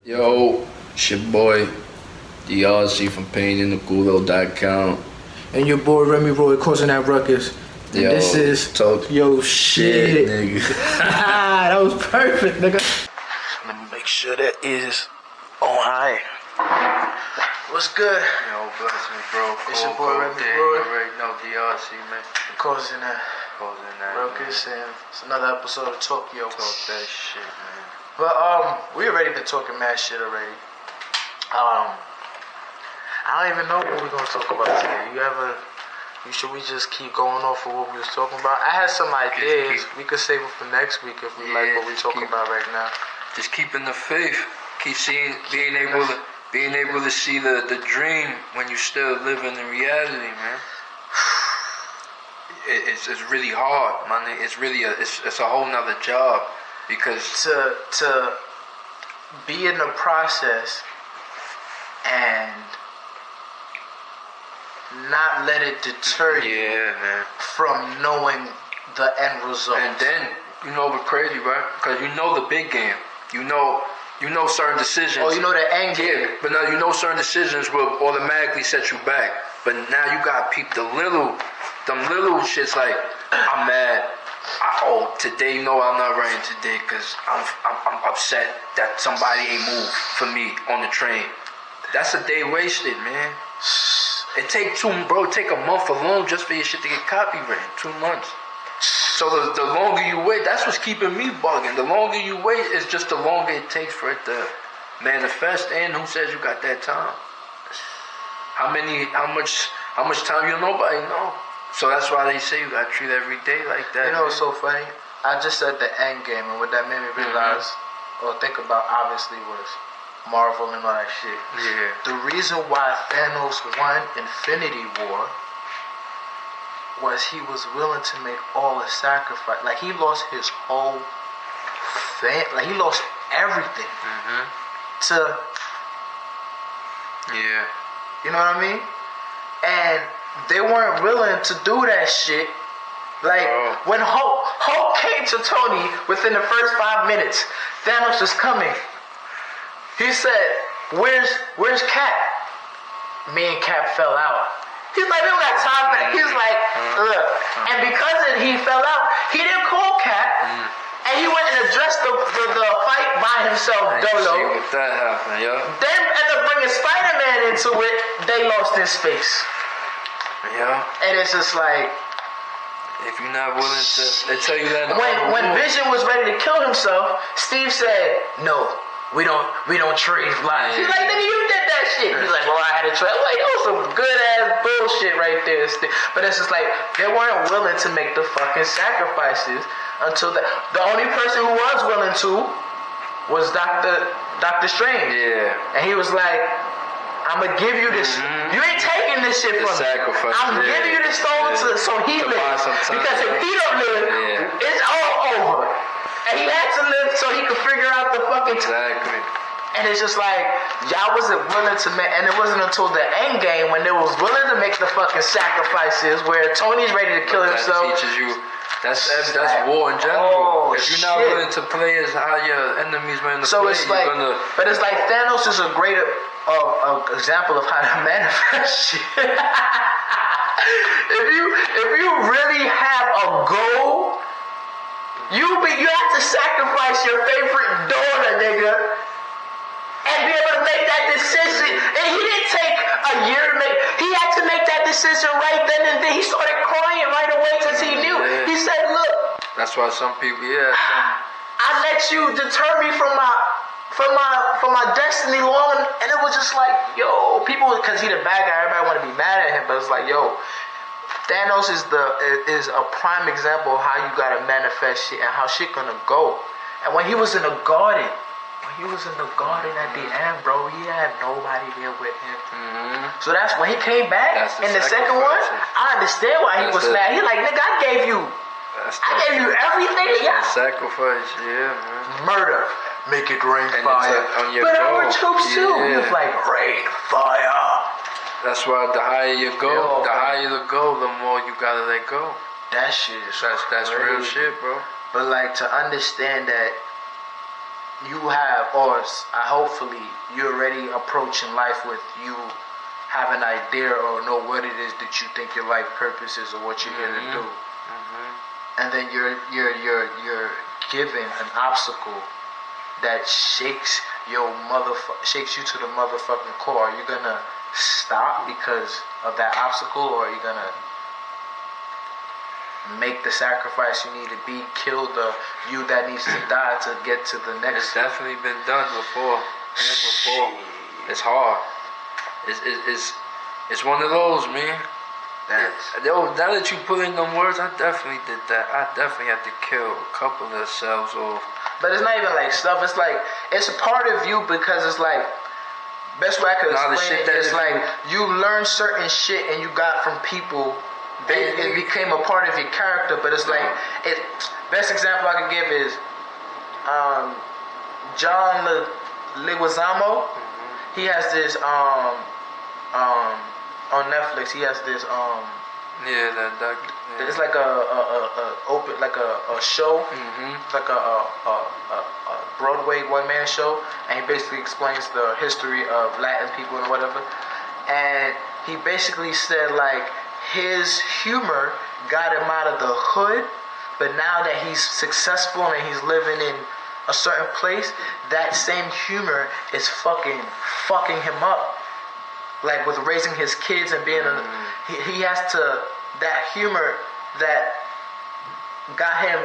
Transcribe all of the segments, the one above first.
Yo, it's your boy, DRC from PainInTheGulo.com. And your boy Remy Roy causing that ruckus. And Yo, this is talk yo shit. nigga. That was perfect, nigga. Let me make sure that is on high. What's good? Yo, bless me, bro. It's your boy Remy You Roy already know DRC, man. causing that Causing that ruckus, and it's another episode of Tokyo. Talk that shit, man. But we already been talking mad shit already. I don't even know what we're gonna talk about today. Should we just keep going off of what we was talking about? I had some ideas. We could save it for next week if we like what we're talking about right now. Just keeping the faith. Keep seeing, being able to see the dream when you're still living in reality, man. It's really hard, man. It's really it's a whole nother job because to be in the process and not let it deter you from knowing the end result. And then you know what's crazy, right? Because you know the big game. You know certain decisions. Oh, you know the end game. Yeah, but now you know certain decisions will automatically set you back. But now you gotta peep them little shits like, I'm mad. Today, you know I'm not writing today because I'm upset that somebody ain't moved for me on the train. That's a day wasted, man. It take a month alone just for your shit to get copywritten. 2 months. So the longer you wait, that's what's keeping me bugging. The longer you wait is just the longer it takes for it to manifest. And who says you got that time? How much time you nobody know. So that's why they say you gotta treat every day like that. You know what's so funny? I just said the end game, and what that made me realize or think about obviously was Marvel and all that shit. Yeah. The reason why Thanos won Infinity War was he was willing to make all the sacrifice. Like he lost his whole he lost everything to. Yeah. You know what I mean? And they weren't willing to do that shit. Like when Hulk came to Tony within the first 5 minutes, Thanos was coming. He said, "Where's Cap?" Me and Cap fell out. He's like, "We don't got time for that." He's like, "Look," and because he fell out, he didn't call Cap, and he went and addressed the fight by himself. Dolo. See what that happened, yo. Then ended up bringing Spider-Man into it. They lost his space. Yeah. And it's just like, if you're not willing to, they tell you that. When Vision was ready to kill himself, Steve said, "No, we don't trade lives." He's like, "Nigga, you did that shit." He's like, "Well, I had to trade." Like, that was some good ass bullshit right there. But it's just like they weren't willing to make the fucking sacrifices until the only person who was willing to was Doctor Strange. Yeah. And he was like, "I'm gonna give you this. You ain't taking this shit from me. I'm giving you this stone so he lives. Because if he don't live, it's all over." And he had to live so he could figure out the fucking Exactly. And it's just like y'all wasn't willing to make, and it wasn't until the end game when they was willing to make the fucking sacrifices where Tony's ready to kill himself. That teaches you. That's war in general. If you're not willing to play as how your enemies willing to play, it's like, but it's like Thanos is a great example of how to manifest shit. if you really have a goal, you have to sacrifice your favorite daughter, nigga, and be able to make that decision. And he didn't take a year to make. He had to make that decision right then and then. He started crying right away because he knew. He said, "Look." That's why some people, I let you deter me from my destiny long, and it was just like, yo, people, because he the bad guy, everybody want to be mad at him, but it's like, yo, Thanos is a prime example of how you gotta manifest shit and how shit gonna go. And when he was in the garden at the end, bro, he had nobody there with him. So that's when he came back in the second one. I understand why he was mad. He like, "Nigga, I gave you everything." Yeah. Sacrifice, yeah, man. Murder, make it rain fire. But our troops too. He was like, "Rain fire." That's why the higher you go, the more you gotta let go. That shit is that's real shit, bro. But like to understand that you have, or hopefully you're already approaching life with you have an idea or know what it is that you think your life purpose is or what you're here to do. And then you're given an obstacle that shakes you to the motherfucking core. Are you gonna stop because of that obstacle, or are you gonna make the sacrifice you need to be, kill the you that needs to die to get to the next? It's definitely been done before. It's hard. It's one of those, man. Now that you put in them words, I definitely did that. I definitely had to kill a couple of cells off. But it's not even like stuff. It's like it's a part of you because it's like best way I could explain it is like you learn certain shit and you got from people. It became a part of your character. But it's like best example I can give is John Leguizamo. He has this on Netflix. He has this it's like a show, like a Broadway one-man show, and he basically explains the history of Latin people and whatever. And he basically said like his humor got him out of the hood, but now that he's successful and he's living in a certain place, that same humor is fucking him up. Like with raising his kids and being he has to, that humor that got him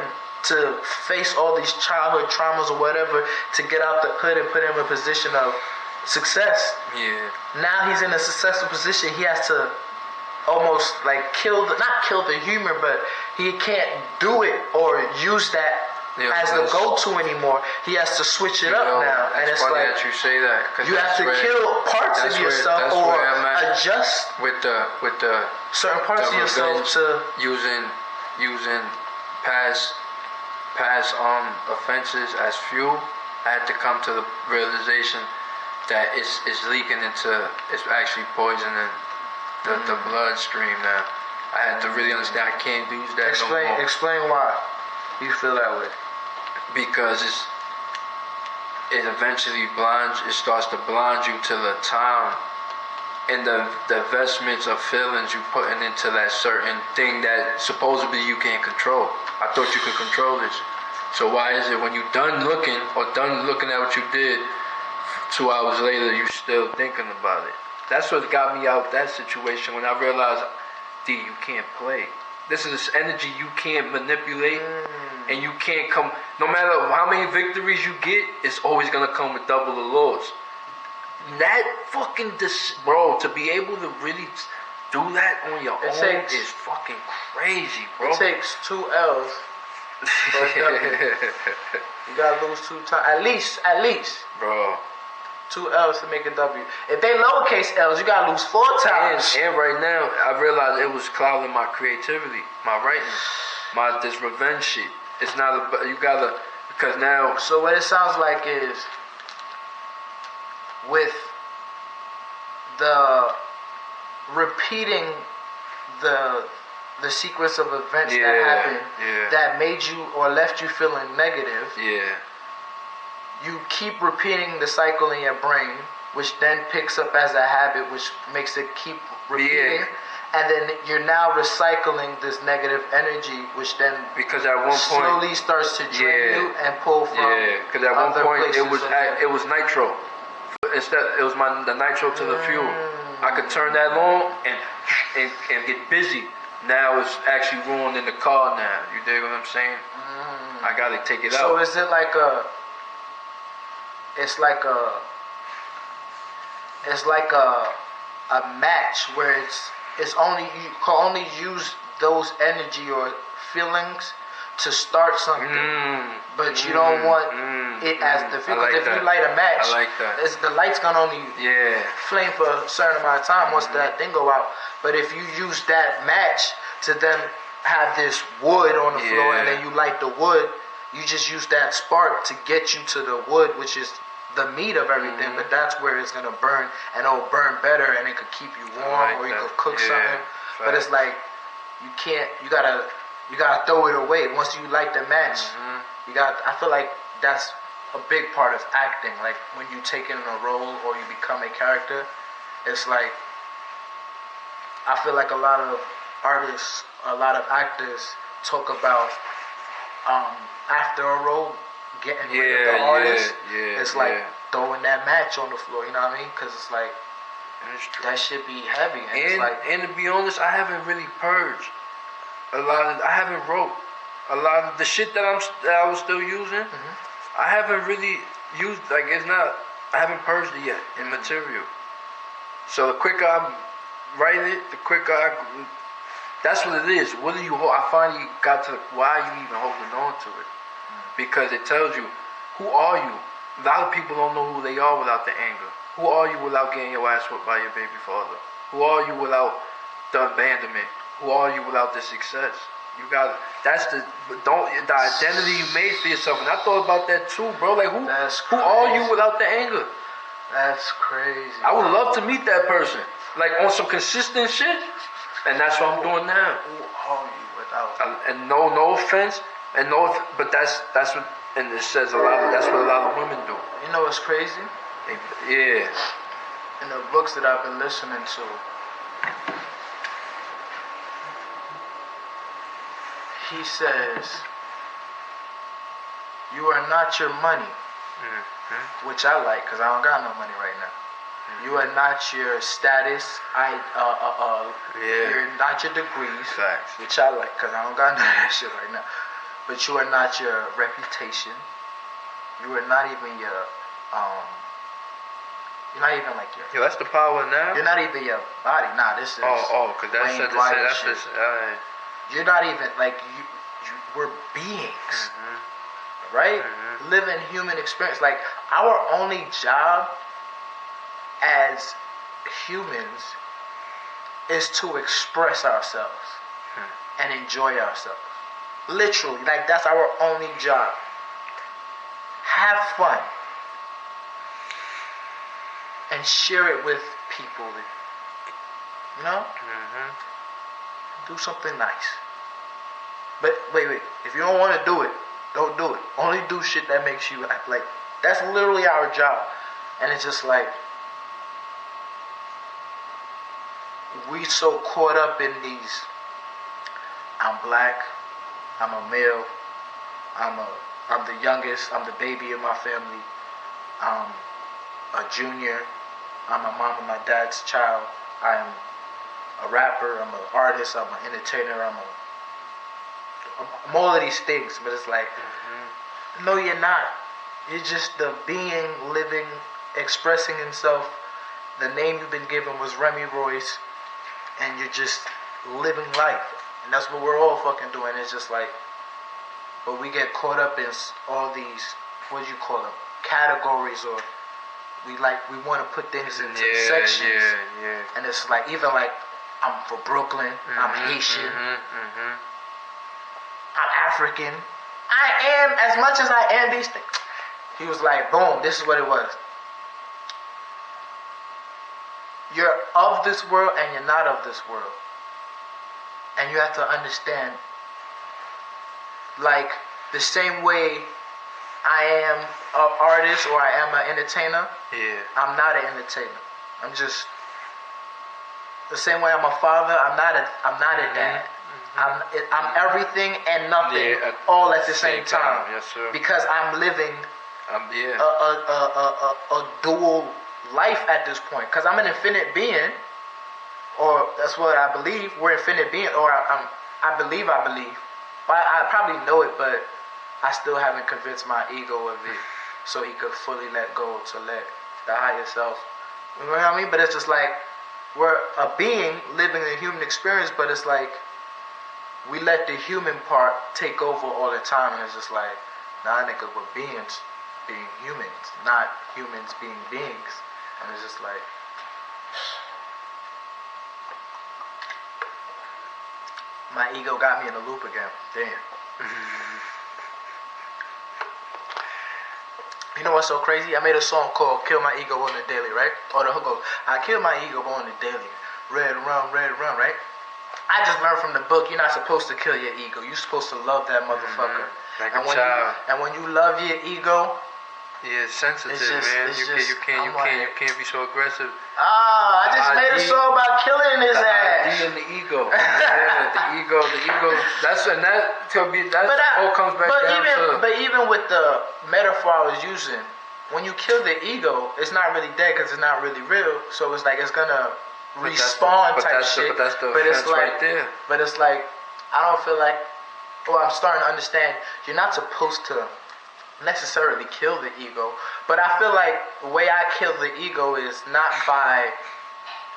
to face all these childhood traumas or whatever to get out the hood and put him in a position of success. Yeah. Now he's in a successful position. He has to almost like not kill the humor, but he can't do it or use that as the go-to anymore. He has to switch it up now, and it's funny like that you say that. You have to kill parts of yourself or adjust with the certain parts of yourself to using past offenses as fuel. I had to come to the realization that it's leaking into, it's actually poisoning the bloodstream now. I had to really understand I can't use that no more. Explain why you feel that way. Because it eventually starts to blind you to the time and the investments of feelings you putting into that certain thing that supposedly you can't control. I thought you could control this. So why is it when you're done looking at what you did, 2 hours later you still thinking about it? That's what got me out that situation when I realized, D, you can't play. This is energy you can't manipulate, and you can't come. No matter how many victories you get, it's always gonna come with double the loss. That fucking bro, to be able to really do that on your own is fucking crazy, bro. It takes 2 L's for a W. You gotta lose 2 times, at least, bro. 2 L's to make a W. If they lowercase L's, you gotta lose 4 times. And right now, I realized it was clouding my creativity, my writing, this revenge shit. It's not you gotta, because now. So what it sounds like is with the repeating the sequence of events that happened that made you or left you feeling negative. Yeah. You keep repeating the cycle in your brain, which then picks up as a habit, which makes it keep repeating. Yeah. And then you're now recycling this negative energy, which then because at one point slowly starts to drain you and pull from. Yeah, because at one point it was nitro. Instead, it was the nitro to the fuel. I could turn that on and get busy. Now it's actually ruined in the car. Now you dig what I'm saying? I gotta take it out. So is it like a? It's like a match where it's only you can only use those energy or feelings to start something, but you don't want it as the fuel. Because if you light a match, the light's gonna only flame for a certain amount of time once that thing go out. But if you use that match to then have this wood on the floor and then you light the wood, you just use that spark to get you to the wood, which is the meat of everything, but that's where it's gonna burn, and it'll burn better, and it could keep you warm, or you could cook something. But it's like you gotta throw it away once you light the match. I feel like that's a big part of acting. Like when you take in a role or you become a character, it's like I feel like a lot of artists, a lot of actors talk about after a role getting rid of the artist. It's like throwing that match on the floor. You know what I mean? Because it's like that should be heavy. And it's like, and to be honest, I haven't really purged a lot of. I haven't wrote a lot of the shit that I was still using. I haven't really used, like, it's not, I haven't purged it yet in material. So the quicker I write it, the quicker that's what it is. What do you hold? I finally got to why are you even holding on to it? Because it tells you, who are you? A lot of people don't know who they are without the anger. Who are you without getting your ass whooped by your baby father? Who are you without the abandonment? Who are you without the success? You got that's the identity you made for yourself, and I thought about that too, bro. Like who are you without the anger? That's crazy. I would love to meet that person, like on some consistent shit, and that's what I'm doing now. Who are you without? And no offense, but that's what, and it says a lot. That's what a lot of women do. You know what's crazy? Yeah. In the books that I've been listening to, he says, you are not your money, which I like because I don't got no money right now. You are not your status, you're not your degrees, Facts. which I like because I don't got none of that shit right now. But you are not your reputation. You are not even your, you're not even like your... Yo, that's the power now? You're not even your body. Nah, this is... because that's You're not even, like, we're beings, right? Living human experience. Like, our only job as humans is to express ourselves and enjoy ourselves. Literally, like, that's our only job. Have fun. And share it with people. You know? Do something nice. But wait. If you don't want to do it, don't do it. Only do shit that makes you act like. That's literally our job. And it's just like, we so caught up in these, I'm black, I'm a male, I'm the youngest, I'm the baby of my family, I'm a junior, I'm my mom and my dad's child, I am a rapper, I'm an artist, I'm an entertainer, I'm all of these things, but it's like, no, you're not. You're just the being, living, expressing himself. The name you've been given was Remy Royce, and you're just living life. And that's what we're all fucking doing. It's just like, but we get caught up in all these, what do you call them, categories, or we want to put things into sections. And it's like, even like, I'm from Brooklyn, I'm Haitian, I'm African. I am, as much as I am these things. He was like, boom, this is what it was. You're of this world and you're not of this world. And you have to understand, like, the same way I am an artist or I am an entertainer, I'm not an entertainer. I'm just, the same way I'm a father, I'm not a dad. I'm everything and nothing all at the same time. Yes, sir. Because I'm living a dual life at this point. Because I'm an infinite being, or that's what I believe. We're infinite being, or I believe. But I probably know it, but I still haven't convinced my ego of it, so he could fully let go, to let the higher self. You know what I mean? But it's just like, we're a being living a human experience, but it's like, we let the human part take over all the time, and it's just like, nah, nigga, we're beings being humans, not humans being beings. And it's just like, my ego got me in a loop again. Damn. You know what's so crazy? I made a song called Kill My Ego on the Daily, right? Or the hook goes, I kill my ego on the daily. Red rum, right? I just learned from the book, you're not supposed to kill your ego. You're supposed to love that motherfucker. Like a child. And when you love your ego, Yeah, it's sensitive, It's just- man. it's You just- can't I'm like- you can't be so aggressive. I just made a ID song about killing his The ass. ID and the ego. Yeah, the ego. That could be. That all comes back down to. But even with the metaphor I was using, when you kill the ego, it's not really dead because it's not really real. So it's like it's gonna respawn type shit. But that's the But it's offense like, right there. but it's like I don't feel like. Well, I'm starting to understand. You're not supposed to necessarily kill the ego, but I feel like the way I kill the ego is not by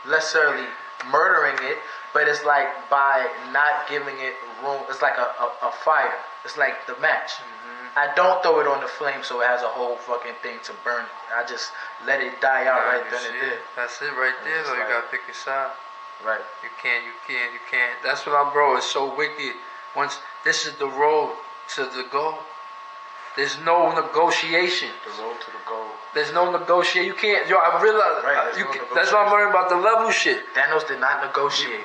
necessarily murdering it, but it's like by not giving it room. It's like a fire. It's like the match. I don't throw it on the flame so it has a whole fucking thing to burn. I just let it die out right then and there. That's it right there. It's Though you like- gotta pick your side. Right. You can't. That's what I'm, bro. It's so wicked. Once this is the road to the goal. There's no negotiation. The road to the goal. There's no negotiation. You can't. Yo, I realize. Right, there's no That's what I'm learning about the level shit. Thanos did not negotiate.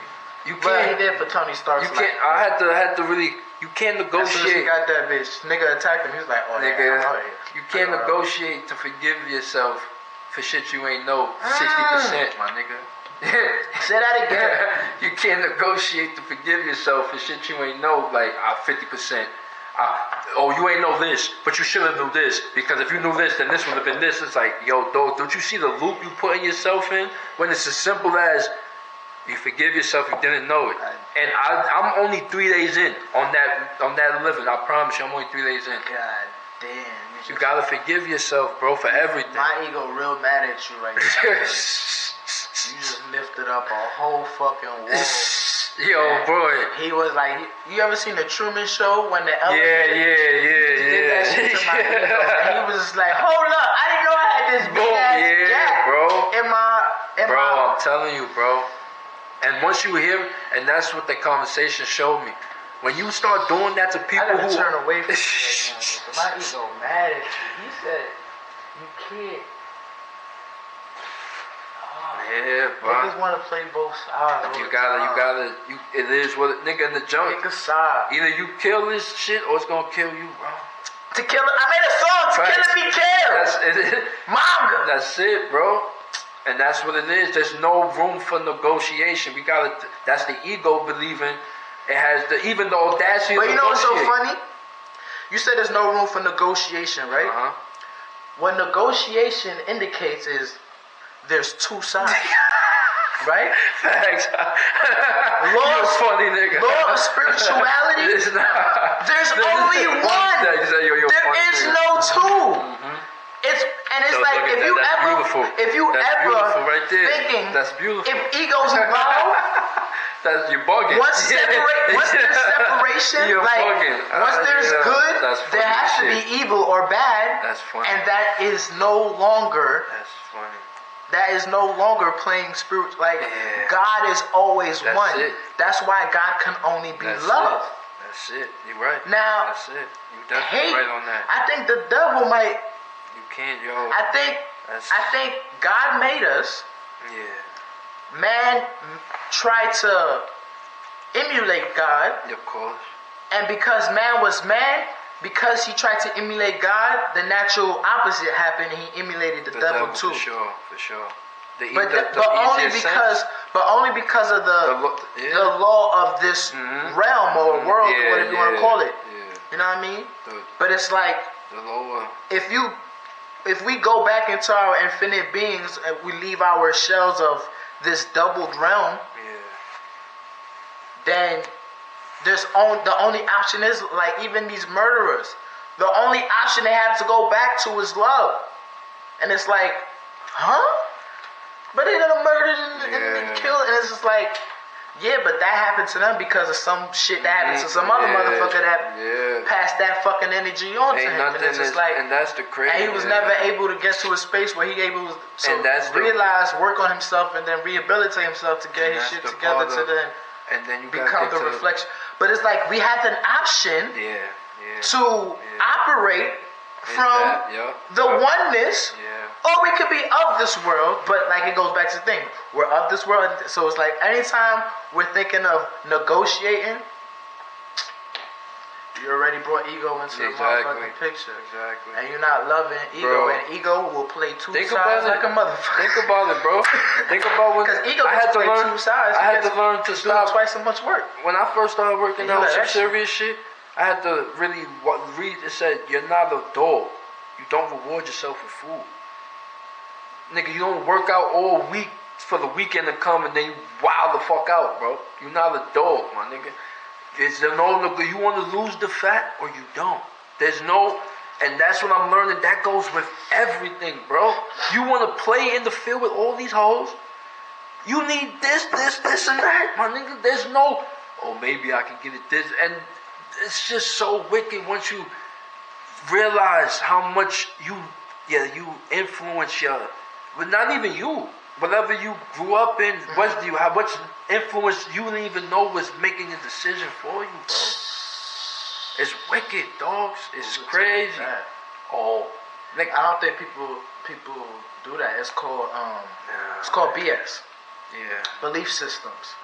You Well, he can't. did for Tony Stark. You can't. I had to really. You can't As soon as he negotiate. got that bitch, nigga attacked him. He was like, oh, yeah, I'm out Nigga, of here. you can't Like, negotiate to forgive yourself for shit you ain't know 60%, my nigga. Say that again. You can't negotiate to forgive yourself for shit you ain't know, like 50%. Oh, you ain't know this, but you should have knew this, because if you knew this, then this would have been this. It's like, yo, dog, don't you see the loop you putting yourself in? When it's as simple as you forgive yourself, you didn't know it. And I'm only 3 days in on that living. I promise you, I'm only 3 days in. God damn. You gotta forgive yourself, bro, for everything. My ego real mad at you right now. You just lifted up a whole fucking wall. Yo, boy. He was like, you ever seen the Truman Show when the Yeah, elevator? Did that shit to my ego. yeah. And he was just like, hold up, I didn't know I had this big ass Yeah, gap bro. in Bro, my I'm telling you, bro. And once you hear, and that's what the conversation showed me. When you start doing that to I people gotta who turn away from you right now. My ego mad at you. He said, you can't. Yeah, Niggas bro. want to play both sides. It is what it, nigga in the junk. Pick a side. Either you kill this shit or it's gonna kill you, bro. To kill it. I made a song. To kill it, be killed. That's it. Manga. That's it, bro. And that's what it is. There's no room for negotiation. We gotta. That's the ego believing. It has even the audacity. But to you know what's so negotiate. funny? You said there's no room for negotiation, right? Uh-huh. What negotiation indicates is there's two sides, right? Thanks. Law You're a of- funny nigga. Law of spirituality. It's not. There's only one. You're a There funny is nigga. no two. Mhm. It's So like look at if that. you That's ever, beautiful. if you That's ever beautiful right there. thinking, That's beautiful. if egos involved, That's you're bugging. once there's separation, You're like bugging. once there's Yeah, good, that's there funny has to shit. be evil or bad, That's funny. and that is no longer. That's funny. That is no longer playing spirit. Like Yeah. God is always That's one. it. That's why God can only be That's love. it. That's it. You're right. Now, That's it. You definitely hate. right on that. I think the devil might. You can't, yo. I think God made us. Yeah. Man tried to emulate God, Of course. and because man was man, because he tried to emulate God, the natural opposite happened. He emulated the devil too. For sure. For sure. But only because of the law of this Mhm. realm or world or whatever you want to call it. Yeah. You know what I mean? The, But it's like the lower. if we go back into our infinite beings and we leave our shells of this doubled realm, Yeah. then the only option is like even these murderers. The only option they have to go back to is love. And it's like, huh? But they done murdered and killed, and it's just like, yeah, but that happened to them because of some shit that happened to some other motherfucker that passed that fucking energy on to Ain't him. nothing And it's just like, and that's the crazy. and he was never able to get to a space where he able to And that's realize, work on himself, and then rehabilitate himself to get And his that's shit the together part to of- then And then you become gotta the get to, reflection. But it's like we have an option Yeah. to operate from the oneness, or we could be of this world. But like it goes back to the thing, we're of this world. So it's like anytime we're thinking of negotiating, You already brought ego into the motherfucking picture. Exactly. And you're not loving ego, Bro. and ego will play two Think sides about like it. a motherfucker. Think about it, bro. Think about when Because ego I had gets to play learn. two sides. I had to learn to do stop. twice as much work. When I first started working You out let some that shit. serious shit, I had to really read. It said, "You're not a dog. You don't reward yourself with food, nigga. You don't work out all week for the weekend to come and then you wild the fuck out, bro. You're not a dog, my nigga. Is there no? You want to lose the fat or you don't? There's no." And that's what I'm learning. That goes with everything, bro. You want to play in the field with all these hoes? You need this, and that, my nigga. There's no, oh, maybe I can get it this. And it's just so wicked once you realize how much you influence but not even you. Whatever you grew up in, how much influence you didn't even know was making a decision for you, bro. It's wicked, dogs. It's crazy. Oh, nigga. I don't think people do that. It's called BS. Yeah. Belief systems.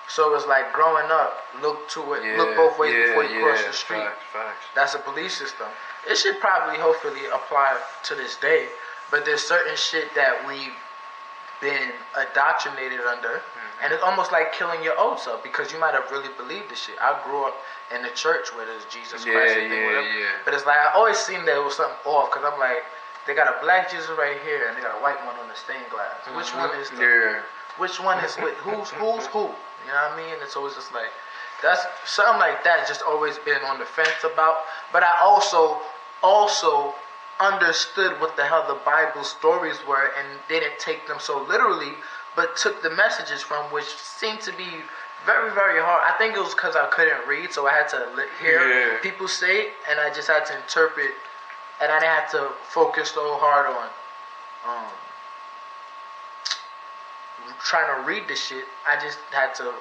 So it's like growing up, look both ways before you cross the street. Facts. That's a belief system. It should probably, hopefully, apply to this day. But there's certain shit that we've been indoctrinated under, and it's almost like killing your old self because you might have really believed this shit. I grew up in the church where there's Jesus Christ and whatever. But it's like I always seen there was something off because I'm like, they got a black Jesus right here and they got a white one on the stained glass. Which one is which one is who's who? You know what I mean? It's always just like that's something like that. Just always been on the fence about. But I also understood what the hell the Bible stories were and didn't take them so literally, but took the messages from which seemed to be very, very hard. I think it was because I couldn't read, so I had to hear people say it, and I just had to interpret, and I didn't have to focus so hard on trying to read the shit. I just had to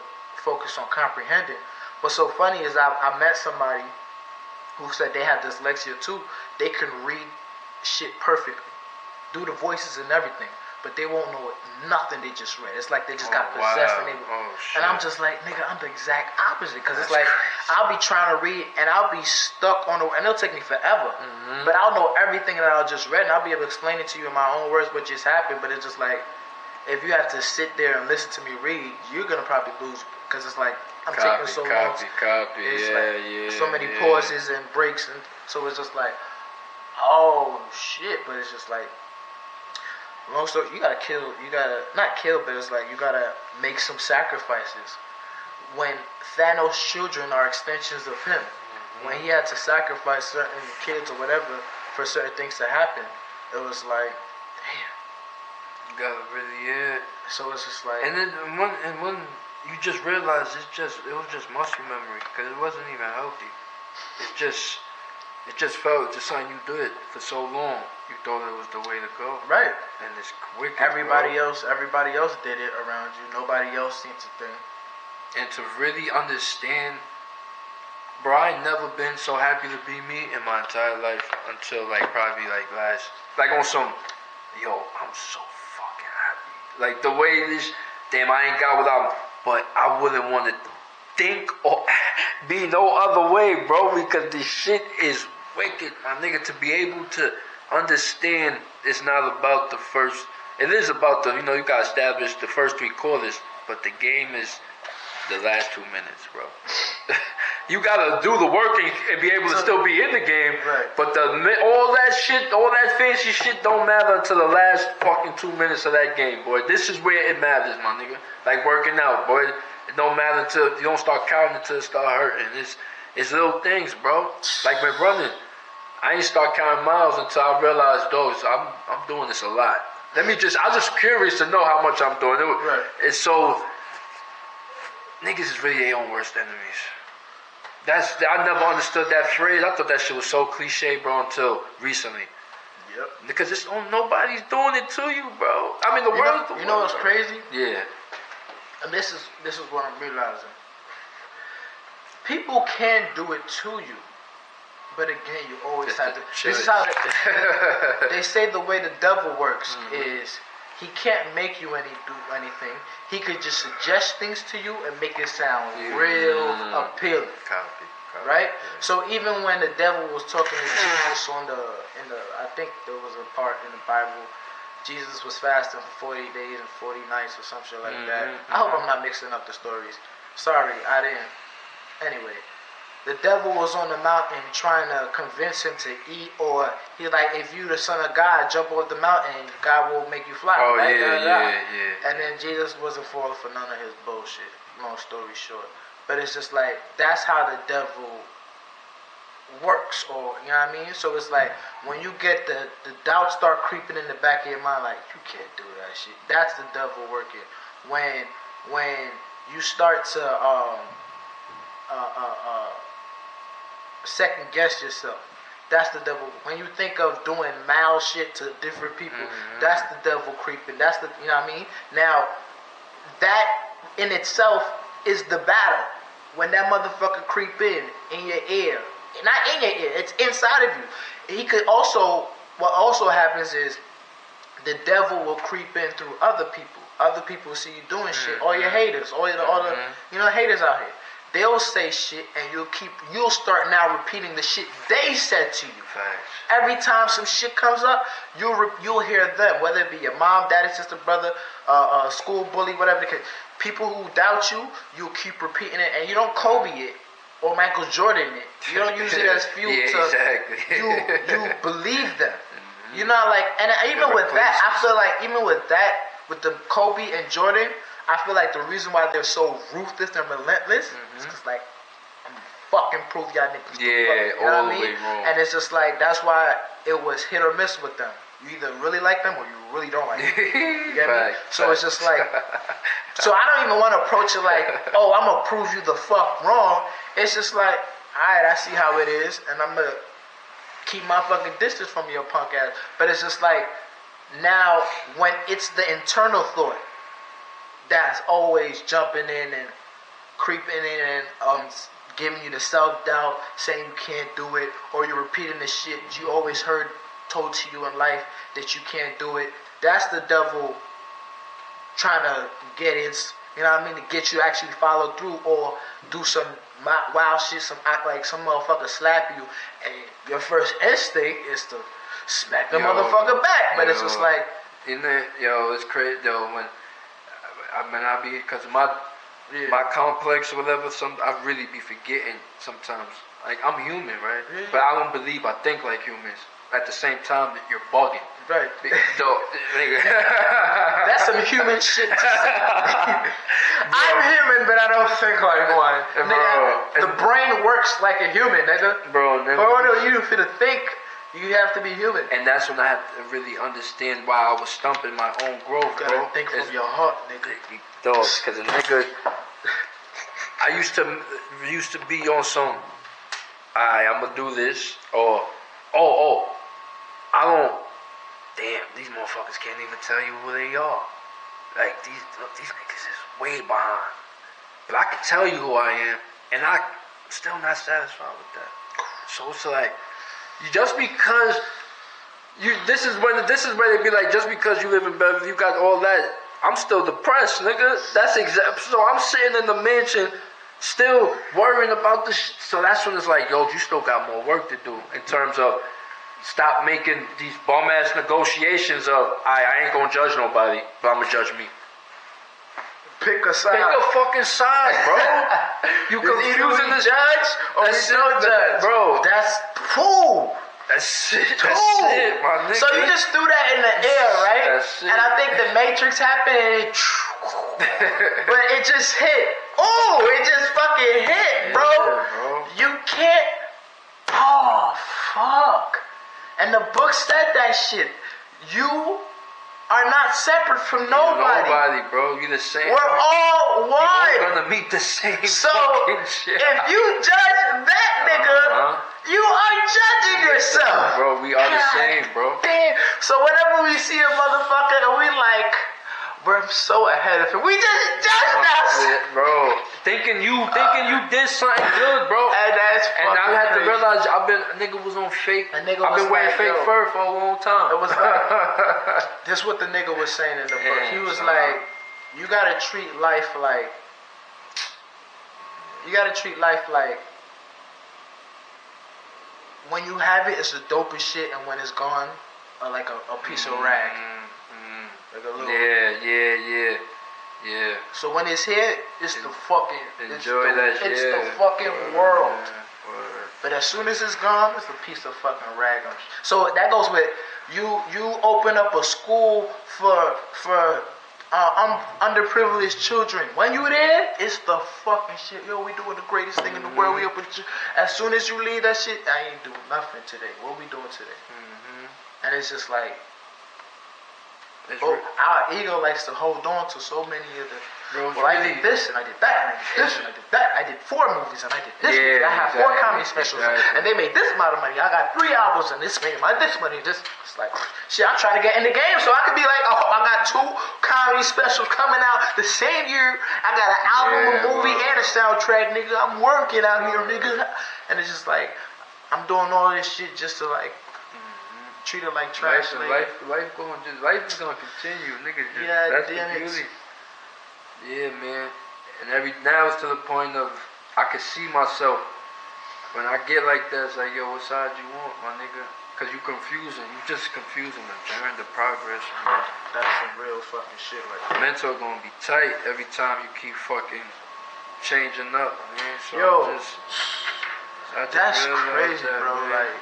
focus on comprehending. What's so funny is I met somebody who said they have dyslexia too. They can read shit perfectly, do the voices and everything, but they won't know nothing they just read. It's like they just got possessed and I'm just like, nigga, I'm the exact opposite, because it's like I'll be trying to read and I'll be stuck on and it'll take me forever, but I'll know everything that I just read and I'll be able to explain it to you in my own words what just happened. But it's just like, if you have to sit there and listen to me read, you're gonna probably lose, because it's like I'm taking so long. It's so many pauses and breaks, and so it's just like, oh shit. But it's just like, long story, you gotta not kill, but it's like you gotta make some sacrifices. When Thanos' children are extensions of him, when he had to sacrifice certain kids or whatever for certain things to happen, it was like, damn. You gotta really, So it's just like, and then when you just realize it was just muscle memory, because it wasn't even healthy. It just felt just something you did for so long. You thought it was the way to go. Right. And it's wicked. Everybody else did it around you. Nobody else seemed to think. And to really understand, bro, I ain't never been so happy to be me in my entire life until probably on some, yo, I'm so fucking happy. Like the way this, damn, I ain't got what but I wouldn't want to think or be no other way, bro, because this shit is wicked, my nigga. To be able to understand, it's not about the first, it is about the, you gotta establish the first 3 quarters, but the game is the last 2 minutes, bro. You gotta do the work and be able to still be in the game, right. But all that fancy shit don't matter until the last fucking 2 minutes of that game, boy. This is where it matters, my nigga. Like working out, boy. It don't matter until you don't start counting until it start hurting. It's little things, bro. Like with running, I ain't start counting miles until I realized, I'm doing this a lot. I'm just curious to know how much I'm doing. Right. It's so, niggas is really their own worst enemies. I never understood that phrase. I thought that shit was so cliche, bro, until recently. Yep. Because nobody's doing it to you, bro. I mean, the world. You know what's crazy? Yeah. And this is what I'm realizing. People can do it to you, but again, you always have to. This is how they say the way the devil works is he can't make you do anything. He could just suggest things to you and make it sound real appealing. Copy. right? So even when the devil was talking to Jesus I think there was a part in the Bible, Jesus was fasting for 40 days and 40 nights or some shit like that. I hope I'm not mixing up the stories. Sorry, I didn't. Anyway, the devil was on the mountain trying to convince him to eat, or he like, if you the son of God, jump off the mountain, God will make you fly. Oh, right? yeah. And then Jesus wasn't falling for none of his bullshit. Long story short. But it's just like, that's how the devil works, or you know what I mean? So it's like when you get the doubts start creeping in the back of your mind, like you can't do that shit. That's the devil working. When you start to second guess yourself, that's the devil. When you think of doing mal shit to different people, that's the devil creeping. That's the, you know what I mean? Now that in itself is the battle. When that motherfucker creep in your ear. Not in your ear, it's inside of you. He could also, what also happens is the devil will creep in through other people. Other people see you doing shit. All your haters, all the haters out here. They'll say shit and you'll start now repeating the shit they said to you. Facts. Every time some shit comes up, you'll hear them, whether it be your mom, daddy, sister, brother, school bully, whatever the case. People who doubt you, you'll keep repeating it, and you don't Kobe it or Michael Jordan it. You don't use it as fuel to. Exactly. You believe them. You know, like, and even with that, I feel like even with that, with the Kobe and Jordan, I feel like the reason why they're so ruthless and relentless is because, like, I'm fucking prove y'all niggas. Yeah, you know all what I the mean? way wrong. And it's just like, that's why it was hit or miss with them. You either really like them or you really don't like them. You get me? So it's just like, so I don't even want to approach it like, oh, I'm going to prove you the fuck wrong. It's just like, alright, I see how it is, and I'm going to keep my fucking distance from your punk ass. But it's just like, now, when it's the internal thought that's always jumping in and creeping in and giving you the self-doubt, saying you can't do it, or you're repeating the shit you always heard told to you in life that you can't do it, that's the devil trying to get his, you know what I mean, to get you to actually follow through or do some wild shit, some act like some motherfucker slap you, and your first instinct is to smack the motherfucker back. But it's just like, it's crazy though when I be, because of my complex or whatever. I really be forgetting sometimes. Like, I'm human, right? Yeah. But I don't believe I think like humans. At the same time, that you're bugging. right. So, nigga. That's some human shit to say. I'm human, but I don't think like one. Nigga, the brain works like a human, nigga. Bro, in order for you to think, you have to be human. And that's when I have to really understand why I was stumping my own growth, You gotta bro. think from your heart, nigga. Dog, because a nigga, I used to be on some, I'm gonna do this, or, I don't, damn, these motherfuckers can't even tell you who they are. Like, these niggas is way behind. But I can tell you who I am, and I'm still not satisfied with that. So it's like, just because this is where they be like, just because you live in Beverly, you got all that, I'm still depressed, nigga. That's so I'm sitting in the mansion, still worrying about this. So that's when it's like, yo, you still got more work to do in terms of stop making these bum ass negotiations of I ain't gonna judge nobody, but I'm gonna judge me. Pick a side. Pick a fucking side, bro. You confusing the judge or we don't judge, bro. That's cool. That's it. Cool. That's it, my nigga. So you just threw that in the air, right? That's it. And I think the Matrix happened and but it just hit. Oh, it just fucking hit, bro. Yeah, bro. You can't. Oh, fuck. And the book said that shit. You are not separate from nobody. Nobody, bro. You the same. We're all one. We're gonna meet the same So fucking shit. if you judge that nigga, you are judging yourself. Bro, we are the God same, bro. Damn. So whenever we see a motherfucker and we like, we're so ahead of him, we just judged us. Bro, thinking you did something good, bro. And that's And I had to crazy. realize a nigga was on fake. A nigga I've was been wearing like, fake yo. fur for a long time. It was like, this is what the nigga was saying in the book. He was like, you gotta treat life like when you have it, it's the dopest shit, and when it's gone, like a piece of rag. Like a little. Yeah. So when it's here, it's the fucking. Enjoy that shit. It's the fucking world. Word. But as soon as it's gone, it's a piece of fucking rag. So that goes with you open up a school for underprivileged children. When you there, it's the fucking shit. Yo, we doing the greatest thing in the world. We open. As soon as you leave that shit, I ain't doing nothing today. What we doing today? And it's just like, our ego likes to hold on to so many of the. Well, I did this and I did that and I did this and I did that. I did 4 movies and I did this movie. I have 4 comedy specials and they made this amount of money. I got 3 albums and this made this money. It's like, shit, I'm trying to get in the game so I could be like, oh, I got 2 comedy specials coming out the same year. I got an album, a movie, and a soundtrack, nigga. I'm working out here, nigga. And it's just like, I'm doing all this shit just to like, treat it like trash. Life is gonna continue, nigga. That's the beauty. Yeah, man. And now it's to the point of I can see myself when I get like that. It's like, yo, what side you want, my nigga? Cause you confusing. You just confusing the journey, the progress. Man. That's some real fucking shit right there. Mental gonna be tight every time you keep fucking changing up, man. So yo, that's crazy, that, bro. Man. Like,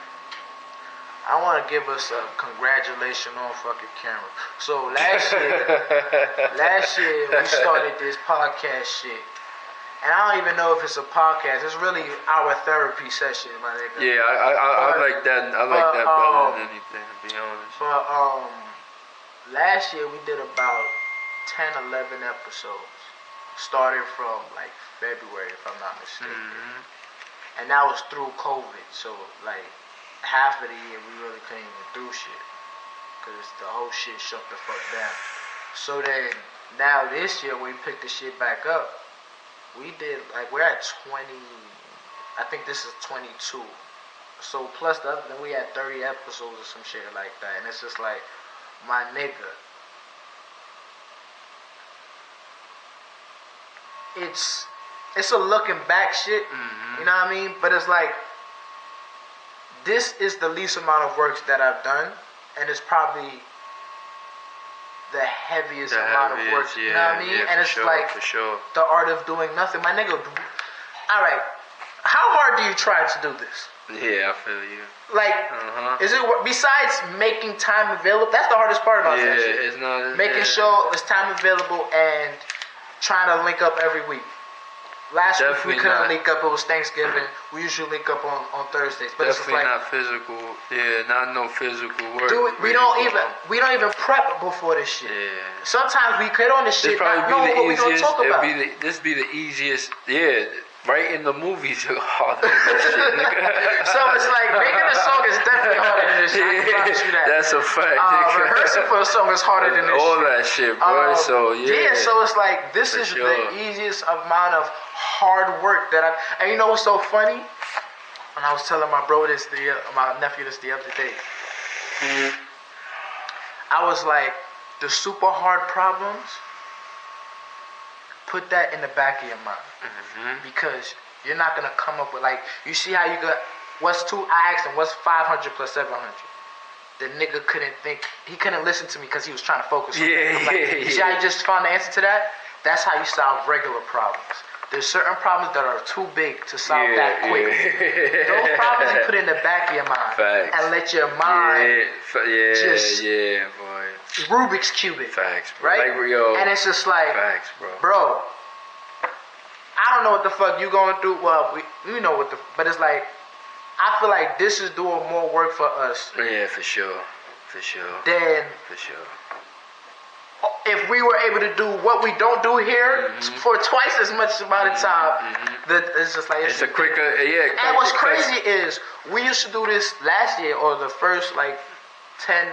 I want to give us a congratulations on fucking camera. So last year we started this podcast shit, and I don't even know if it's a podcast. It's really our therapy session, my nigga. Yeah, I like that. I like that better than anything, to be honest. But last year we did about 10, 11 episodes, starting from like February, if I'm not mistaken, and that was through COVID. So like. Half of the year we really couldn't even do shit because the whole shit shut the fuck down. So then now this year we picked the shit back up. We did like we're at 20. I think this is 22. So plus the other, then we had 30 episodes or some shit like that. And it's just like, my nigga, it's a looking back shit. You know what I mean? But it's like. This is the least amount of work that I've done, and it's probably the heaviest amount of work. You know what I mean? And it's like the art of doing nothing. My nigga, all right, how hard do you try to do this? Yeah, I feel you. Like, is it besides making time available? That's the hardest part about that shit. It's not. Making sure it's time available and trying to link up every week. Last week we couldn't link up. It was Thanksgiving. We usually link up on Thursdays, but definitely it's like, not physical. Yeah, not no physical work. We don't even prep before this shit. Yeah. Sometimes we get on this shit. Not knowing what we gonna talk about. This be the easiest. Yeah. Right in the movies, you're harder than this shit, nigga. So it's like, making a song is definitely harder than this shit. I can promise you that. That's a fact. Rehearsing for a song is harder than this all shit. That shit, boy. So, yeah. Yeah, so it's like, this is the easiest amount of hard work that I've... And you know what's so funny? When I was telling my bro this, my nephew this the other day, I was like, the super hard problems, put that in the back of your mind. Because you're not going to come up with, like, you see how you got, what's 2? I asked him, what's 500 plus 700? The nigga couldn't think, he couldn't listen to me because he was trying to focus on it. You see how you just found the answer to that? That's how you solve regular problems. There's certain problems that are too big to solve that quick. Those problems you put in the back of your mind. Facts. And let your mind just boy. Rubik's Cube it. Facts, bro. Right? Like, and it's just like, facts, bro. I don't know what the fuck you going through. Well, we know what but it's like, I feel like this is doing more work for us. Yeah, for sure. Than if we were able to do what we don't do here for twice as much amount of time, that it's just like it's a quicker, And what's crazy is we used to do this last year, or the first like 10,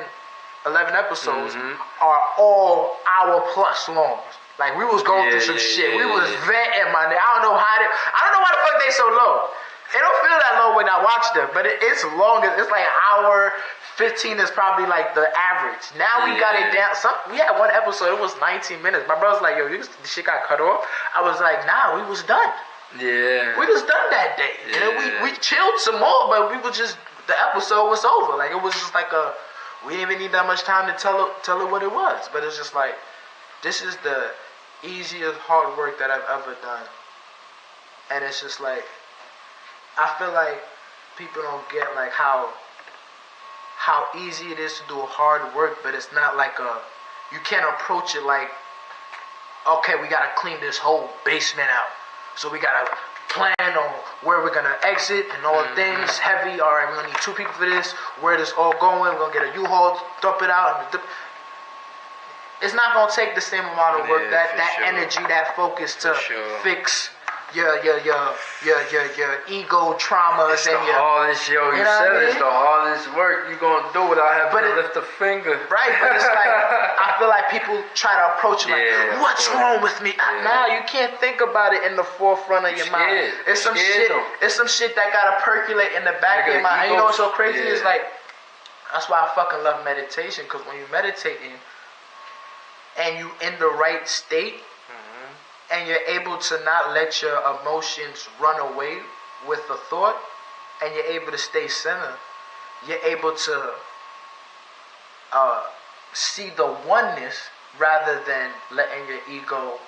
11 episodes are all hour plus long. Like, we was going through some shit. We was vetting, my nigga. I don't know why the fuck they so low. It don't feel that low when I watch them, but it's long. It's like hour 15 is probably like the average. Now we got it down. We had one episode, it was 19 minutes. My brother's like, yo, this shit got cut off. I was like, nah, we was done. Yeah. We was done that day. And then we chilled some more, but we was just, the episode was over. Like it was just like we didn't even need that much time to tell her what it was. But it's just like this is the easiest hard work that I've ever done, and it's just like I feel like people don't get like how easy it is to do hard work, but it's not like you can't approach it like, okay, we gotta clean this whole basement out, so we gotta plan on where we're gonna exit and all things heavy. All right, we're gonna need 2 people for this. Where this all going? We're gonna get a U-Haul, dump it out, and it's not gonna take the same amount of work, that sure. energy, that focus to fix your ego traumas it's and the your hardest, you know said what I it's mean? the hardest work you gonna do without having to lift a finger. Right, but it's like I feel like people try to approach it like, what's wrong with me? Nah, you can't think about it in the forefront of your mind. It's some shit. It's some shit that gotta percolate in the back of your mind. And you know what's so crazy is like that's why I fucking love meditation, because when you meditating and you in the right state. And you're able to not let your emotions run away with the thought, and you're able to stay centered. You're able to see the oneness rather than letting your ego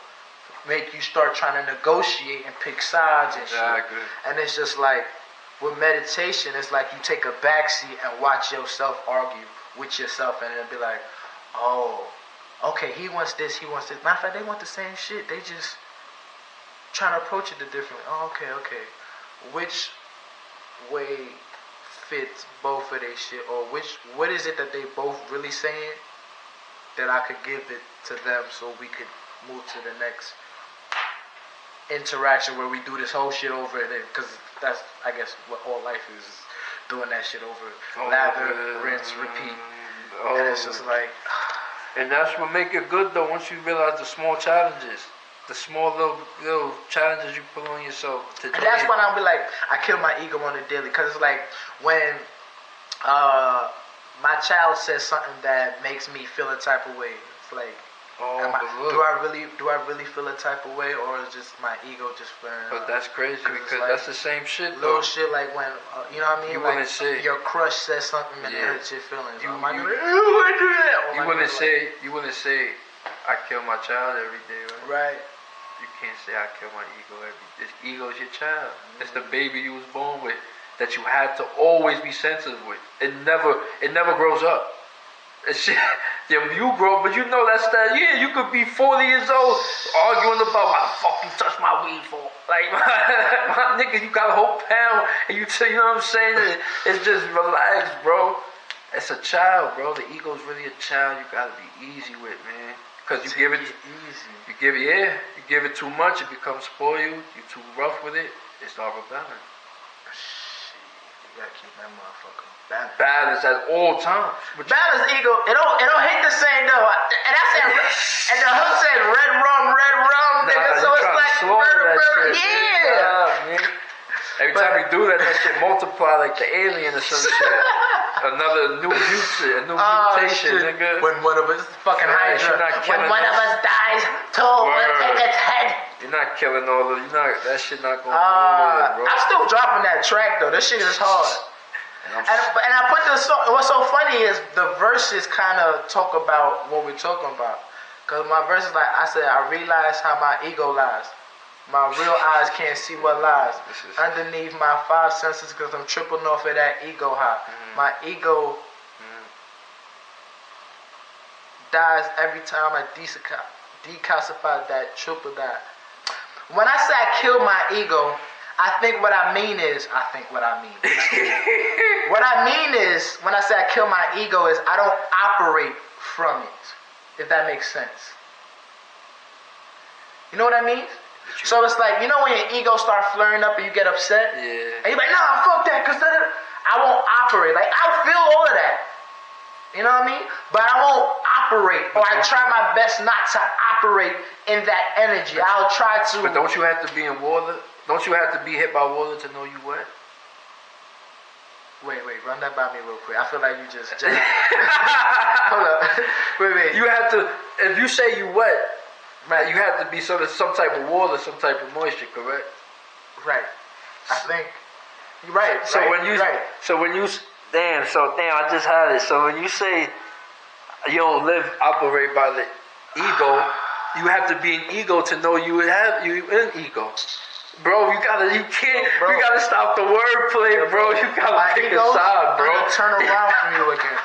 make you start trying to negotiate and pick sides and shit. And it's just like with meditation, it's like you take a backseat and watch yourself argue with yourself, and it'll be like, oh. Okay, he wants this, he wants this. Matter of fact, they want the same shit. They just trying to approach it a different way. Oh, okay. Which way fits both of their shit? Or what is it that they both really saying that I could give it to them so we could move to the next interaction where we do this whole shit over again? Because that's, I guess, what all life is doing that shit over. Lather, rinse, repeat. And it's just like... And that's what make it good though. Once you realize the small challenges, the small little challenges you put on yourself. And that's when I'll be like, I kill my ego on the daily, because it's like when my child says something that makes me feel a type of way. It's like, do I really feel a type of way, or is just my ego just flaring up? But that's crazy, because like, that's the same shit though. Little shit like when, you know what I mean? You like wouldn't say your crush says something and it hurts your feelings. You wouldn't say, I kill my child every day, right? Right. You can't say I kill my ego every day. This ego is your child. It's the baby you was born with that you had to always be sensitive with. It never grows up. You grow, but you know that's that. Yeah, you could be 40 years old arguing about why the fuck you touch my weed for. Like my nigga, you got a whole pound, and you know what I'm saying? It's just relax, bro. It's a child, bro. The ego's really a child. You gotta be easy with, man. Cause you give it easy. You give it too much, it becomes spoiled. You're too rough with it. It's all rebellion. You gotta keep that motherfucker balanced. Balance at all times. Balance ego. It don't hit the same though. And I said, and the hook said red rum, nigga. So it's like Every time we do that shit multiply like the alien or some shit. Another new mutation, nigga. When one of us fucking Hydra. When one of us dies, two will take its head. You're not killing all of that shit not going on, bro. I'm still dropping that track though. This shit is hard. And I put this song. What's so funny is the verses kind of talk about what we're talking about. Cause my verse is like, I said, I realize how my ego lies. My real eyes can't see what lies underneath my 5 senses, cause I'm tripping off of that ego high. My ego dies every time I decalcify that triple die. When I say I kill my ego, I think what I mean is, what I mean is, when I say I kill my ego is I don't operate from it, if that makes sense. You know what I mean? So it's like, you know when your ego starts flaring up and you get upset? Yeah. And you're like, nah, fuck that, because I won't operate. Like, I'll feel all of that. You know what I mean? But I won't operate, or I try my best not to operate in that energy. I'll try to. But don't you have to be in water? Don't you have to be hit by water to know you wet? Wait, run that by me real quick. I feel like you just hold up. Wait. You have to, if you say you wet, man, you have to be some type of water, some type of moisture, correct? Right. I think you're right. So when you Damn, I just had it. So when you say you don't operate by the ego, you have to be an ego to know you an ego. Bro, you gotta stop the wordplay, bro. You gotta pick a side, bro. Turn around from you again.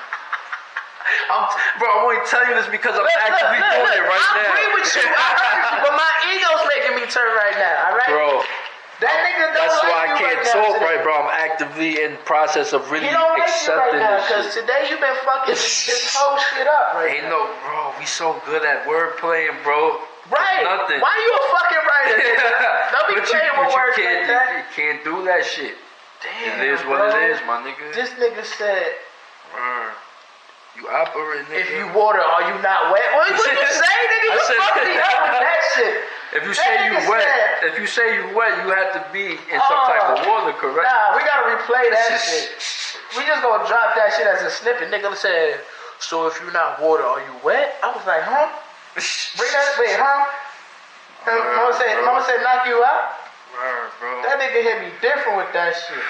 Bro, I'm only telling you this because I'm actively doing it right now. I agree with you. I heard you, but my ego's making me turn right now. All right, bro. That nigga don't That's like why I you can't right talk now, right, bro. I'm actively in process of really he don't like you accepting right now this because shit. today you been fucking this whole shit up right Ain't now. no, bro. We so good at wordplaying, bro. Right. Nothing. Why you a fucking writer? Don't be playing with words like that. You can't do that shit. Damn, It is what bro. it is, my nigga. This nigga said, you operate, nigga. if you water, are you not wet? What you say, nigga? You fucked me up with that shit. If you say you wet, you have to be in some type of water, correct? Nah, we gotta replay that shit. We just gonna drop that shit as a snippet. Nigga said, so if you're not water, are you wet? I was like, huh? Bring that, wait, huh? Mama said, knock you out? Bro. That nigga hit me different with that shit.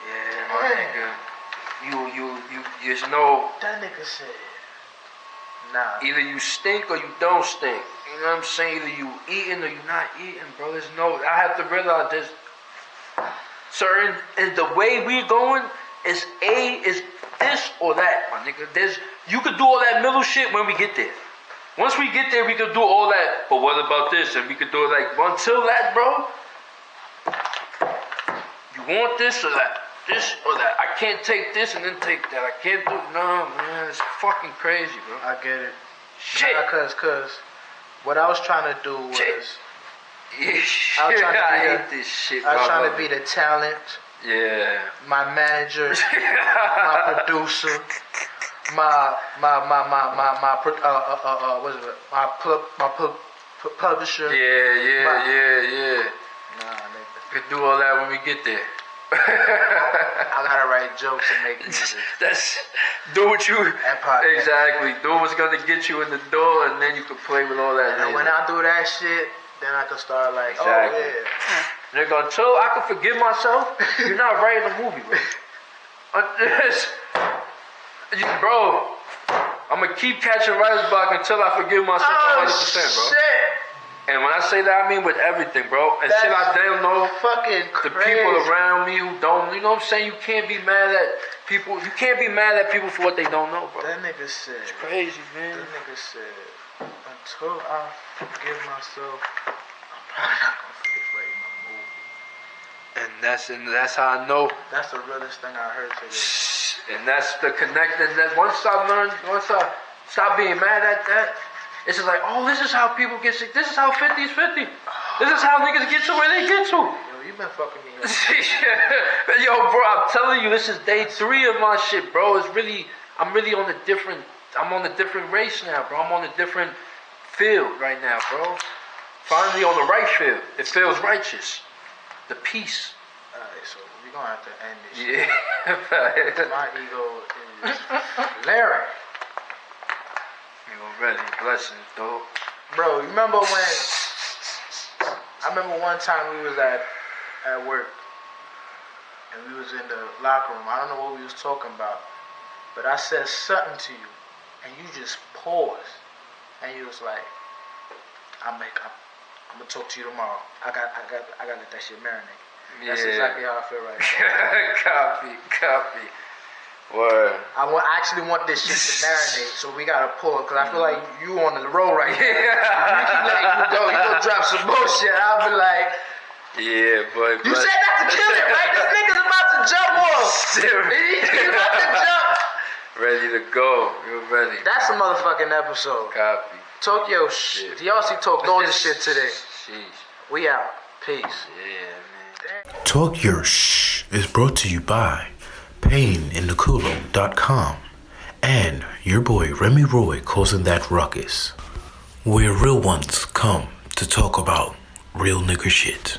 Yeah, my nigga. You just know. That nigga said, nah. Either you stink or you don't stink. You know what I'm saying? Either you eating or you not eating, bro. There's no. I have to realize there's certain, and the way we going is this or that, my nigga. You could do all that middle shit when we get there. Once we get there, we could do all that. But what about this? And we could do it like until that, bro. You want this or that? This or that? I can't take this and then take that. I can't do. No, man, it's fucking crazy, bro. I get it. Shit. Nah, cause what I was trying to do was Yeah, I hate this shit, bro. I was trying to be the talent, my manager, my producer, my publisher. Yeah. Nah, nigga. We could do all that when we get there. I gotta write jokes and make music. Do what you podcast. Exactly. Do what's gonna get you in the door, and then you can play with all that. And when I do that shit, then I can start like, exactly. oh yeah. Nigga, until I can forgive myself, you're not writing a movie, bro. Bro, I'm gonna keep catching writer's block until I forgive myself 100%, bro. Shit. And when I say that, I mean with everything, bro. And shit I don't know. Fucking the crazy. people around me who don't, you know what I'm saying? You can't be mad at people. You can't be mad at people for what they don't know, bro. That nigga said. It's crazy, man. That nigga said, until I forgive myself, I'm probably not gonna forget writing a movie. And that's how I know. That's the realest thing I heard today. And that's the connecting. That once I stop being mad at that. It's just like, oh, this is how people get sick. This is how 50's 50. This is how niggas get to where they get to. Yo, you been fucking me up. Yo, bro, I'm telling you, this is day 3 of my shit, bro. I'm on a different race now, bro. I'm on a different field right now, bro. Finally on the right field. It feels righteous. The peace. Alright, so we're gonna have to end this shit. Yeah. My ego is Larry. Ready, blessings, dog. Bro, you remember when? I remember one time we was at work, and we was in the locker room. I don't know what we was talking about, but I said something to you, and you just paused, and you was like, I'm gonna talk to you tomorrow. I gotta let that shit marinate. That's exactly how I feel right now. Copy. Word. I actually want this shit to marinate, so we gotta pull it, cause I feel like you on the roll right now. We keep letting you go, you gonna drop some bullshit. I'll be like, yeah, but you said not to kill it, right? This nigga's about to jump off. He's about to jump. Ready to go. You're ready. That's a motherfucking episode. Copy. Tokyo shit. DRC talked all this shit today. Sheesh. We out. Peace. Yeah, man. Talk Your Shh is brought to you by PainInTheCulo.com and your boy Remy Roy causing that ruckus, where real ones come to talk about real nigger shit.